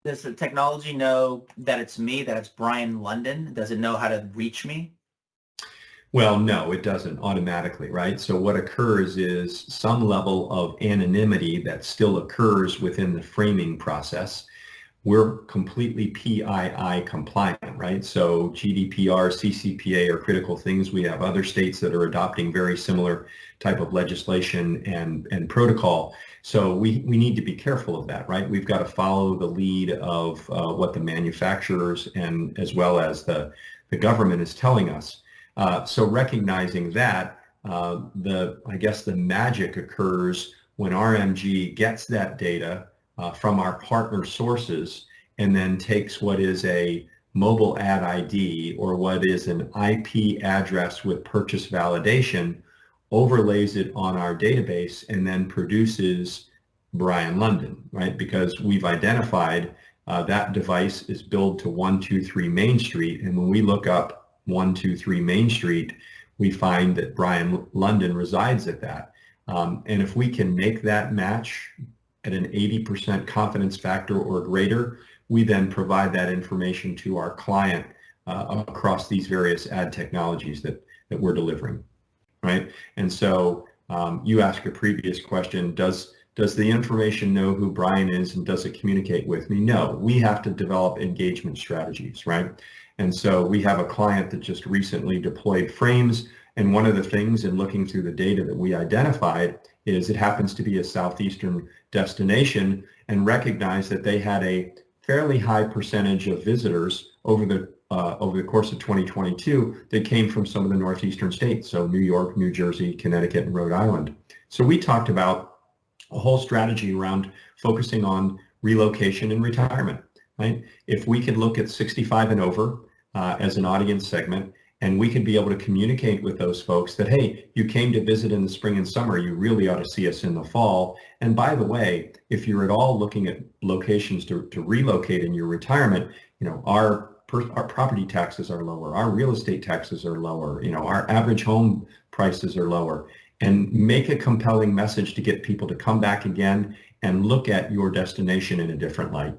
Does the technology know that it's me, that it's Brian London? Does it know how to reach me? Well, no, it doesn't automatically, right? So what occurs is some level of anonymity that still occurs within the framing process. We're completely PII compliant, right? So GDPR, CCPA are critical things. We have other states that are adopting very similar type of legislation and protocol. So we need to be careful of that, right? We've got to follow the lead of what the manufacturers and as well as the government is telling us. So recognizing that, I guess the magic occurs when RMG gets that data from our partner sources and then takes what is a mobile ad ID or what is an IP address with purchase validation, overlays it on our database, and then produces Brian London, right? Because we've identified that device is billed to 123 Main Street. And when we look up 123 Main Street, we find that Brian London resides at that. And if we can make that match at an 80% confidence factor or greater, we then provide that information to our client across these various ad technologies that we're delivering, right? And so you asked a previous question, does the information know who Brian is and does it communicate with me? No, we have to develop engagement strategies, right? And so we have a client that just recently deployed frames. And one of the things in looking through the data that we identified is it happens to be a southeastern destination and recognized that they had a fairly high percentage of visitors over the course of 2022 that came from some of the northeastern states, so New York, New Jersey, Connecticut, and Rhode Island. So we talked about a whole strategy around focusing on relocation and retirement, right? If we could look at 65 and over as an audience segment, and we could be able to communicate with those folks that, hey, you came to visit in the spring and summer, you really ought to see us in the fall. And by the way, if you're at all looking at locations to relocate in your retirement, our property taxes are lower, our real estate taxes are lower, our average home prices are lower, and make a compelling message to get people to come back again and look at your destination in a different light.